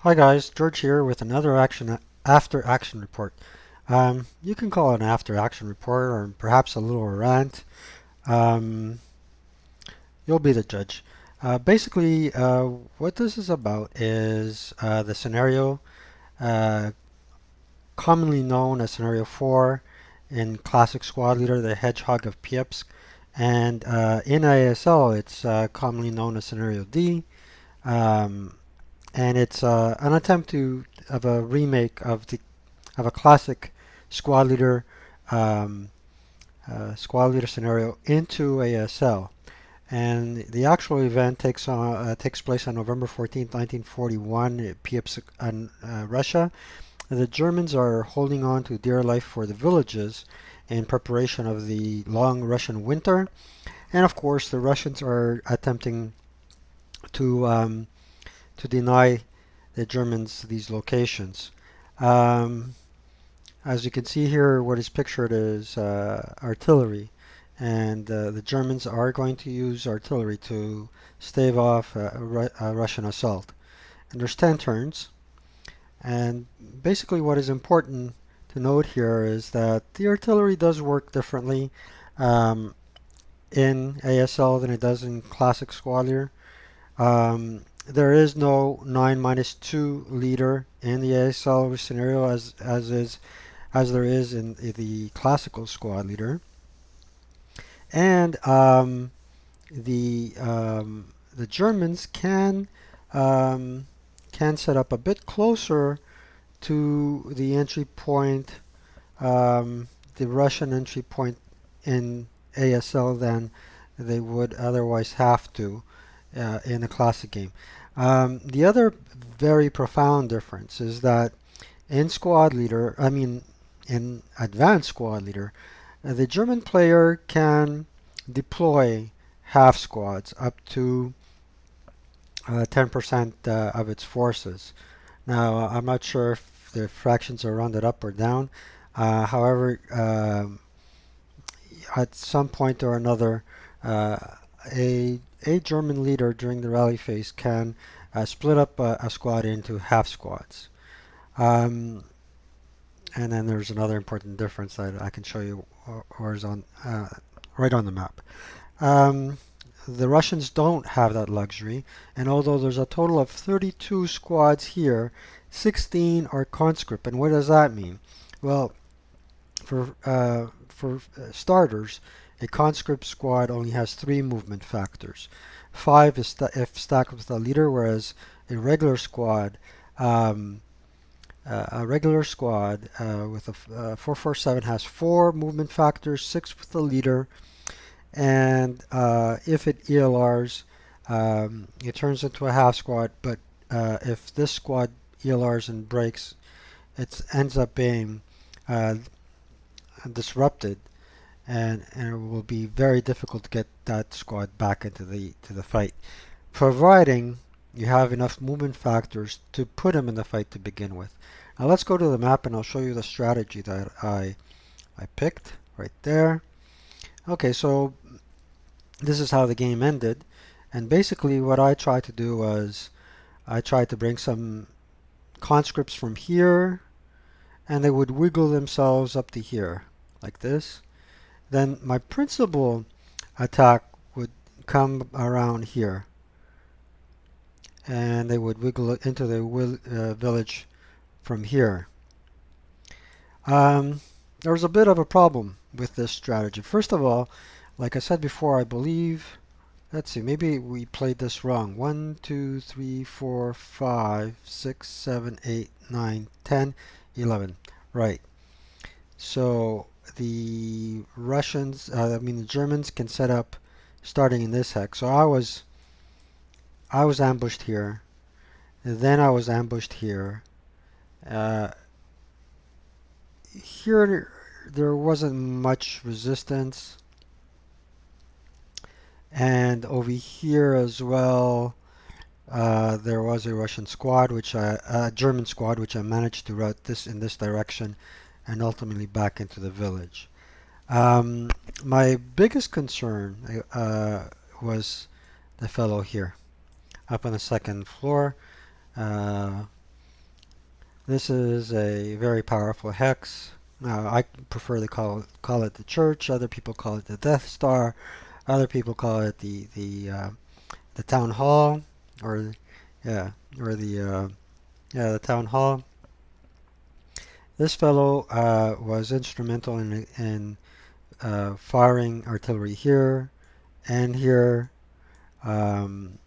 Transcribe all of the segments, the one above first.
Hi guys, George here with another after action report. You can call it an after action report or perhaps a little rant. Um, you'll be the judge. Basically, what this is about is the scenario uh, commonly known as Scenario 4 in Classic Squad Leader, the Hedgehog of Piepsk, and in ASL it's commonly known as Scenario D. Um, and it's an attempt to of a remake of a classic squad leader um, squad leader scenario into ASL. And the actual event takes place on November 14th, 1941, at Piepsk, Russia. The Germans are holding on to dear life for the villages in preparation of the long Russian winter, and of course the Russians are attempting to um, to deny the Germans these locations. Um, As you can see here, what is pictured is artillery, and the Germans are going to use artillery to stave off a Russian assault. And there's 10 turns, and basically what is important to note here is that the artillery does work differently um, in ASL than it does in Classic Squad Leader. There is no 9 minus 2 leader in the ASL scenario as there is in the classical squad leader, and the Germans um, can set up a bit closer to the entry point, the Russian entry point in ASL than they would otherwise have to in a classic game. The other very profound difference is that in squad leader, I mean in advanced squad leader, the German player can deploy half squads up to 10% of its forces. Now, I'm not sure if the fractions are rounded up or down. However, at some point or another, uh, a German leader during the rally phase can split up a squad into half squads. Um, and then there's another important difference that I can show you horizon right on the map. Um, the Russians don't have that luxury, and although there's a total of 32 squads here, 16 are conscript. And what does that mean? Well, for starters, a conscript squad only has 3 movement factors. 5 is if stacked with a leader, whereas a regular squad um, with a 447 has 4 movement factors, 6 with the leader, and if it ELRs, it turns into a half squad. But if this squad ELRs and breaks, it ends up being uh, disrupted, and it will be very difficult to get that squad back into the fight, providing you have enough movement factors to put them in the fight to begin with. Now let's go to the map and I'll show you the strategy that I picked right there. Okay, so this is how the game ended, and basically what I tried to do was I tried to bring some conscripts from here, and they would wiggle themselves up to here like this. Then my principal attack would come around here, and they would wiggle into the village from here. There was a bit of a problem with this strategy. First of all, like I said before, I believe, let's see, maybe we played this wrong. 1, 2, 3, 4, 5, 6, 7, 8, 9, 10, 11. Right. So the Germans can set up starting in this hex. So I was ambushed here. Then I was ambushed here. Uh, Here there wasn't much resistance, and over here as well there was a German squad which I managed to route this in this direction and ultimately back into the village. Um, my biggest concern was the fellow here up on the second floor. Uh, This is a very powerful hex. I prefer to call it the church. Other people call it the Death Star. Other people call it the town hall, or yeah, or the town hall. This fellow was instrumental in firing artillery here and here. Um,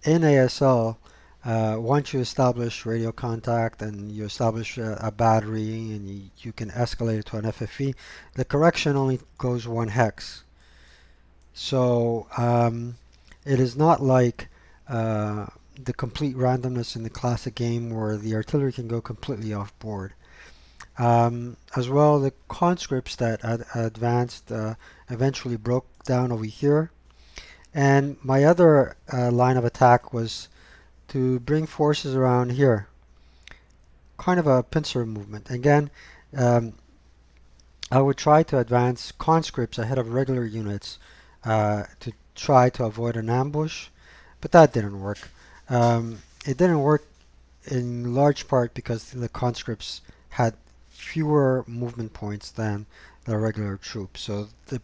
in ASL, once you establish radio contact and you establish a battery and you can escalate it to an FFE, the correction only goes one hex. So it is not like the complete randomness in the classic game where the artillery can go completely off board. As well, the conscripts that advanced eventually broke down over here. And my other line of attack was to bring forces around here. Kind of a pincer movement. Again, um, I would try to advance conscripts ahead of regular units to try to avoid an ambush, but that didn't work. It didn't work in large part because the conscripts had fewer movement points than the regular troops. So the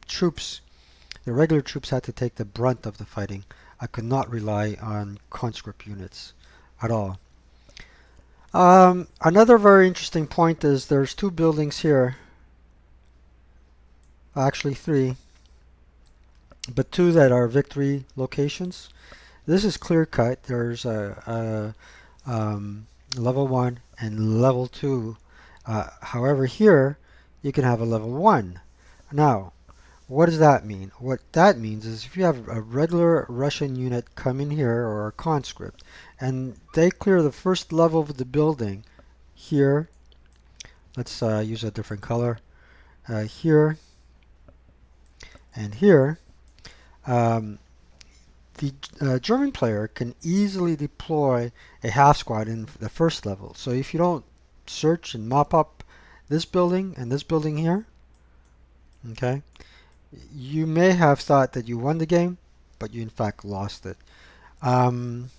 regular troops had to take the brunt of the fighting. I could not rely on conscript units at all. Another very interesting point is there's two buildings here, actually three, but two that are victory locations. This is clear cut. There's level 1 and level 2. However, here you can have a level 1. Now, what does that mean? What that means is if you have a regular Russian unit come in here or a conscript and they clear the first level of the building here, let's use a different color, here and here, um, the German player can easily deploy a half squad in the first level. So if you don't search and mop up this building and this building here, okay, you may have thought that you won the game, but you in fact lost it. Um,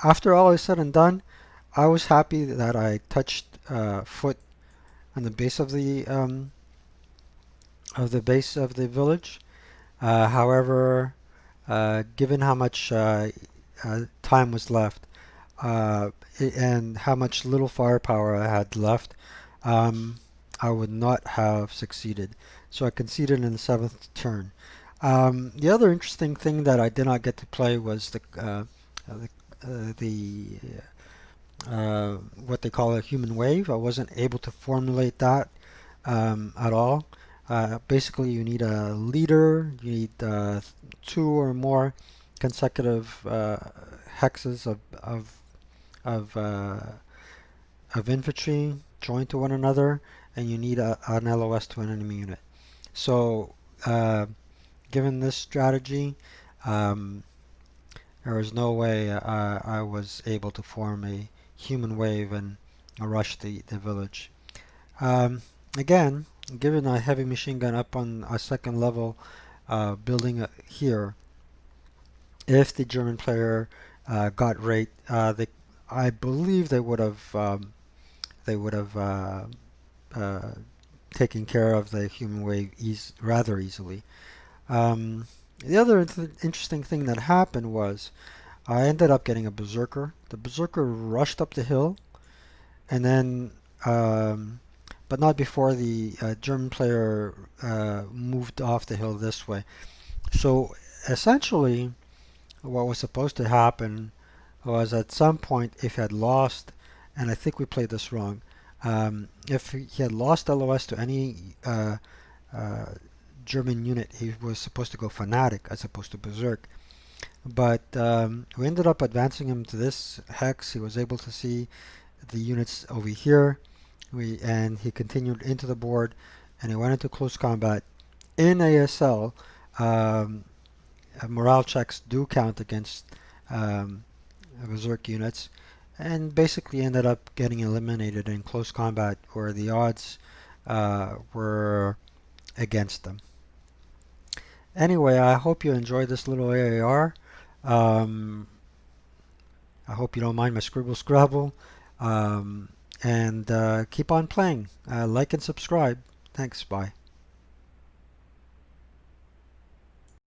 After all is said and done, I was happy that I touched foot on the base of the base of the village. However, given how much time was left uh, and how much little firepower I had left, um, I would not have succeeded. So I conceded in the seventh turn. The other interesting thing that I did not get to play was the, the what they call a human wave. I wasn't able to formulate that at all. Basically, you need a leader. You need two or more consecutive hexes of, uh, of infantry joined to one another, and you need an LOS to an enemy unit. So, given this strategy, um, there was no way I was able to form a human wave and rush the village. Um, Again, given a heavy machine gun up on a second level building here, if the German player got rate, I believe they would have uh, taken care of the human wave rather easily. Um, the other interesting thing that happened was I ended up getting a berserker. The berserker rushed up the hill, and then, but not before the German player moved off the hill this way. So essentially, what was supposed to happen was at some point, if he had lost, and I think we played this wrong, if he had lost LOS to any uh, German unit, he was supposed to go fanatic as opposed to berserk. But we ended up advancing him to this hex. He was able to see the units over here. And he continued into the board, and he went into close combat. In ASL, um, morale checks do count against berserk units, and basically ended up getting eliminated in close combat where the odds were against them. Anyway, I hope you enjoyed this little AAR. Um, I hope you don't mind my scribble scrabble. Um, and keep on playing. Like and subscribe. Thanks. Bye.